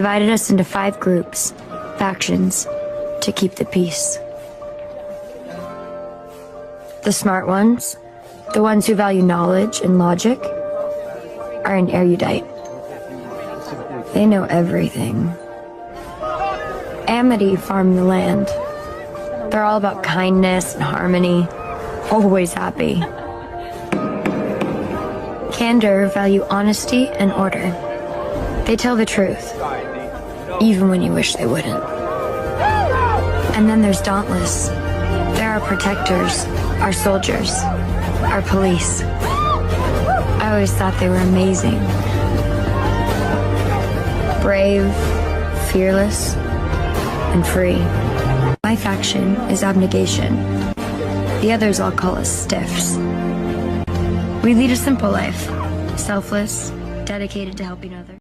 Divided us into 5 groups, factions, to keep the peace. The smart ones, the ones who value knowledge and logic, are an erudite. They know everything. Amity farm the land. They're all about kindness and harmony, always happy. Candor value honesty and order. They tell the truth, even when you wish they wouldn't. And then there's Dauntless. They're our protectors, our soldiers, our police. I always thought they were amazing. Brave, fearless, and free. My faction is Abnegation. The others all call us Stiffs. We lead a simple life, selfless, dedicated to helping others.